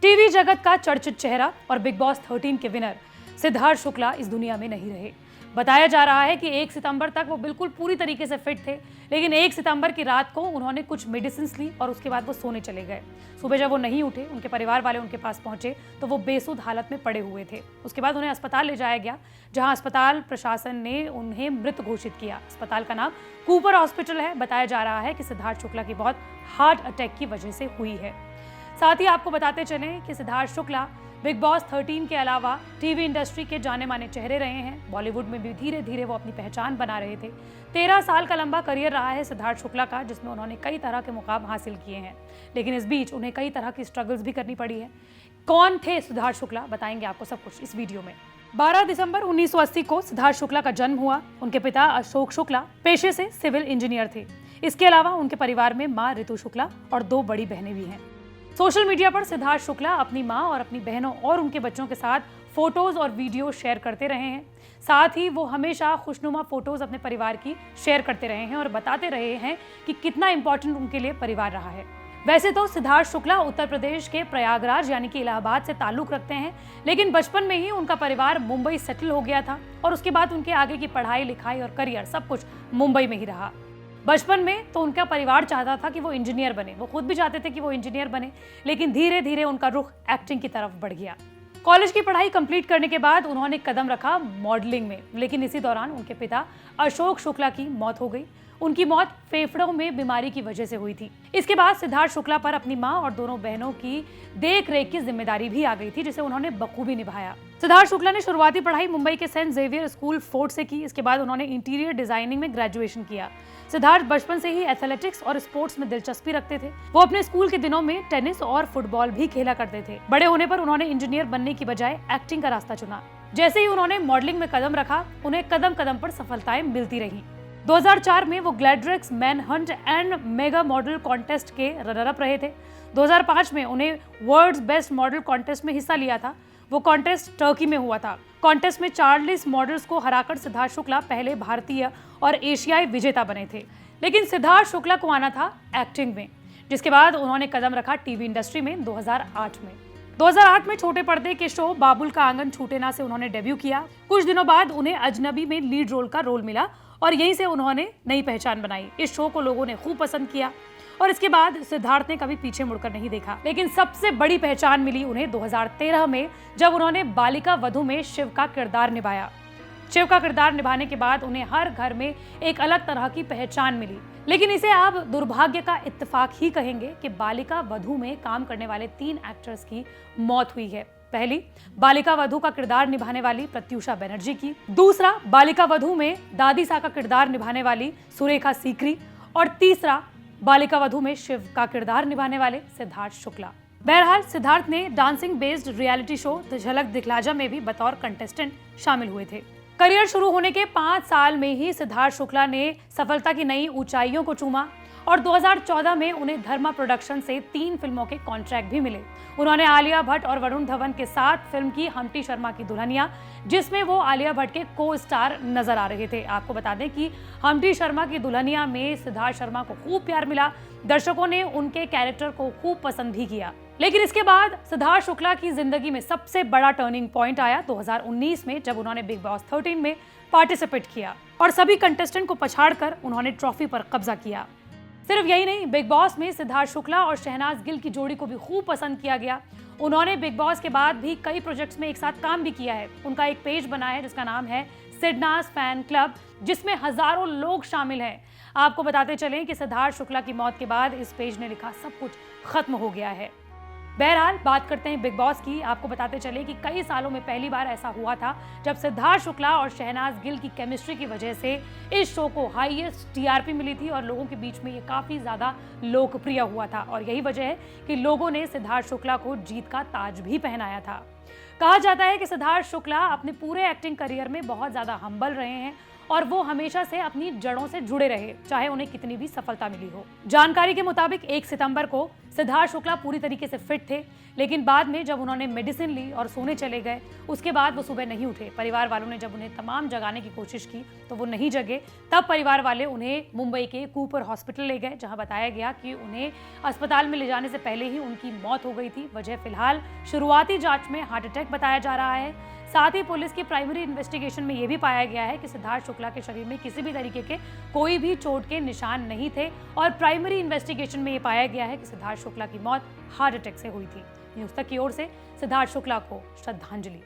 TV जगत का चर्चित चेहरा और बिग बॉस 13 के विनर सिद्धार्थ शुक्ला इस दुनिया में नहीं रहे। बताया जा रहा है कि 1 सितंबर तक वो बिल्कुल पूरी तरीके से फिट थे, लेकिन 1 सितंबर की रात को उन्होंने कुछ मेडिसिन ली और उसके बाद वो सोने चले गए। सुबह जब वो नहीं उठे, उनके परिवार वाले उनके पास पहुंचे तो वो बेसुध हालत में पड़े हुए थे। उसके बाद उन्हें अस्पताल ले जाया गया, जहां अस्पताल प्रशासन ने उन्हें मृत घोषित किया। अस्पताल का नाम कूपर हॉस्पिटल है। बताया जा रहा है कि सिद्धार्थ शुक्ला की मौत हार्ट अटैक की वजह से हुई है। साथ ही आपको बताते चलें कि सिद्धार्थ शुक्ला बिग बॉस 13 के अलावा टीवी इंडस्ट्री के जाने माने चेहरे रहे हैं। बॉलीवुड में भी धीरे धीरे वो अपनी पहचान बना रहे थे। 13 साल का लंबा करियर रहा है सिद्धार्थ शुक्ला का, जिसमें उन्होंने कई तरह के मुकाम हासिल किए हैं, लेकिन इस बीच उन्हें कई तरह की स्ट्रगल्स भी करनी पड़ी है। कौन थे सिद्धार्थ शुक्ला, बताएंगे आपको सब कुछ इस वीडियो में। 12 दिसंबर 1980 को सिद्धार्थ शुक्ला का जन्म हुआ। उनके पिता अशोक शुक्ला पेशे से सिविल इंजीनियर थे। इसके अलावा उनके परिवार में माँ ऋतु शुक्ला और 2 बड़ी बहनें भी हैं। सोशल मीडिया पर सिद्धार्थ शुक्ला अपनी मां और अपनी बहनों और उनके बच्चों के साथ फोटोज और वीडियो शेयर करते रहे हैं। साथ ही वो हमेशा खुशनुमा फोटोज अपने परिवार की शेयर करते रहे हैं और बताते रहे हैं कि कितना इंपॉर्टेंट उनके लिए परिवार रहा है। वैसे तो सिद्धार्थ शुक्ला उत्तर प्रदेश के प्रयागराज यानी कि इलाहाबाद से ताल्लुक रखते हैं, लेकिन बचपन में ही उनका परिवार मुंबई सेटल हो गया था और उसके बाद उनके आगे की पढ़ाई लिखाई और करियर सब कुछ मुंबई में ही रहा। बचपन में तो उनका परिवार चाहता था कि वो इंजीनियर बने, वो खुद भी चाहते थे कि वो इंजीनियर बने, लेकिन धीरे धीरे उनका रुख एक्टिंग की तरफ बढ़ गया। कॉलेज की पढ़ाई कंप्लीट करने के बाद उन्होंने कदम रखा मॉडलिंग में, लेकिन इसी दौरान उनके पिता अशोक शुक्ला की मौत हो गई। उनकी मौत फेफड़ों में बीमारी की वजह से हुई थी। इसके बाद सिद्धार्थ शुक्ला पर अपनी मां और दोनों बहनों की देख रेख की जिम्मेदारी भी आ गई थी, जिसे उन्होंने बखूबी निभाया। सिद्धार्थ शुक्ला ने शुरुआती पढ़ाई मुंबई के सेंट जेवियर स्कूल फोर्ट से की। इसके बाद उन्होंने इंटीरियर डिजाइनिंग में ग्रेजुएशन किया। सिद्धार्थ बचपन से ही एथलेटिक्स और स्पोर्ट्स में दिलचस्पी रखते थे। वो अपने स्कूल के दिनों में टेनिस और फुटबॉल भी खेला करते थे। बड़े होने पर उन्होंने इंजीनियर बनने की बजाय एक्टिंग का रास्ता चुना। जैसे ही उन्होंने मॉडलिंग में कदम रखा, उन्हें कदम कदम पर सफलताएं मिलती रही। 2004 में वो Gladrags man hunt and mega model contest के रनर अप रहे थे। 2005 में उन्हें वर्ल्ड्स बेस्ट मॉडल कॉन्टेस्ट में हिस्सा लिया था। वो कॉन्टेस्ट टर्की में हुआ था। कॉन्टेस्ट में 40 मॉडल्स को हराकर सिद्धार्थ शुक्ला पहले भारतीय और एशियाई विजेता बने थे। लेकिन सिद्धार्थ शुक्ला को आना था एक्टिंग में, जिसके बाद उन्होंने कदम रखा टीवी इंडस्ट्री में 2008 में। 2008 में छोटे पर्दे के शो बाबुल का आंगन छूटे ना से उन्होंने डेब्यू किया। कुछ दिनों बाद उन्हें अजनबी में लीड रोल का रोल मिला और यहीं से उन्होंने नई पहचान बनाई। इस शो को लोगों ने खूब पसंद किया और इसके बाद सिद्धार्थ ने कभी पीछे मुड़कर नहीं देखा। लेकिन सबसे बड़ी पहचान मिली उन्हें 2013 में, जब उन्होंने बालिका वधू में शिव का किरदार निभाया। शिव का किरदार निभाने के बाद उन्हें हर घर में एक अलग तरह की पहचान मिली। लेकिन इसे आप दुर्भाग्य का इत्तेफाक ही कहेंगे कि बालिका वधू में काम करने वाले 3 एक्टर्स की मौत हुई है। पहली, बालिका वधू का किरदार निभाने वाली प्रत्यूषा बनर्जी की। दूसरा, बालिका वधू में दादी सा का किरदार निभाने वाली सुरेखा सीकरी। और तीसरा, बालिका वधू में शिव का किरदार निभाने वाले सिद्धार्थ शुक्ला। बहरहाल सिद्धार्थ ने dancing based reality show the झलक दिखला जा में भी बतौर कंटेस्टेंट शामिल हुए थे। करियर शुरू होने के 5 साल में ही सिद्धार्थ शुक्ला ने सफलता की नई ऊंचाइयों को चूमा और 2014 में उन्हें धर्मा प्रोडक्शन से 3 फिल्मों के कॉन्ट्रैक्ट भी मिले। उन्होंने आलिया भट्ट और वरुण धवन के साथ फिल्म की हम्टी शर्मा की दुल्हनिया, जिसमें वो आलिया भट्ट के को स्टार नजर आ रहे थे। आपको बता दें कि हम्टी शर्मा की दुल्हनिया में सिद्धार्थ शर्मा को खूब प्यार मिला। दर्शकों ने उनके कैरेक्टर को खूब पसंद भी किया। लेकिन इसके बाद सिद्धार्थ शुक्ला की जिंदगी में सबसे बड़ा टर्निंग पॉइंट आया 2019 में, जब उन्होंने बिग बॉस 13 में पार्टिसिपेट किया और सभी कंटेस्टेंट को पछाड़कर उन्होंने ट्रॉफी पर कब्जा किया। सिर्फ यही नहीं, बिग बॉस में सिद्धार्थ शुक्ला और शहनाज गिल की जोड़ी को भी खूब पसंद किया गया। उन्होंने बिग बॉस के बाद भी कई प्रोजेक्ट्स में एक साथ काम भी किया है। उनका एक पेज बना है जिसका नाम है सिडनाज फैन क्लब, जिसमें हजारों लोग शामिल हैं। आपको बताते चलें कि सिद्धार्थ शुक्ला की मौत के बाद इस पेज ने लिखा सब कुछ खत्म हो गया है। बहरहाल बात करते हैं बिग बॉस की। आपको बताते चले कि कई सालों में पहली बार ऐसा हुआ था जब सिद्धार्थ शुक्ला और शहनाज गिल की केमिस्ट्री की वजह से इस शो को हाईएस्ट टीआरपी मिली थी और लोगों के बीच में ये काफी ज्यादा लोकप्रिय हुआ था। और यही वजह है कि लोगों ने सिद्धार्थ शुक्ला को जीत का ताज भी पहनाया था। कहा जाता है कि सिद्धार्थ शुक्ला अपने पूरे एक्टिंग करियर में बहुत ज्यादा हम्बल रहे हैं और वो हमेशा से अपनी जड़ों से जुड़े रहे, चाहे उन्हें कितनी भी सफलता मिली हो। जानकारी के मुताबिक 1 सितंबर को सिद्धार्थ शुक्ला पूरी तरीके से फिट थे, लेकिन बाद में जब उन्होंने मेडिसिन ली और सोने चले गए, उसके बाद वो सुबह नहीं उठे। परिवार वालों ने जब उन्हें तमाम जगाने की कोशिश की तो वो नहीं जगे। तब परिवार वाले उन्हें मुंबई के कूपर हॉस्पिटल ले गए, जहां बताया गया कि उन्हें अस्पताल में ले जाने से पहले ही उनकी मौत हो गई थी। वजह फिलहाल शुरुआती जांच में हार्ट अटैक बताया जा रहा है। साथ ही पुलिस की प्राइमरी इन्वेस्टिगेशन में यह भी पाया गया है कि सिद्धार्थ शुक्ला के शरीर में किसी भी तरीके के कोई भी चोट के निशान नहीं थे और प्राइमरी इन्वेस्टिगेशन में यह पाया गया है कि सिद्धार्थ शुक्ला की मौत हार्ट अटैक से हुई थी। न्यूज़ तक की ओर से सिद्धार्थ शुक्ला को श्रद्धांजलि।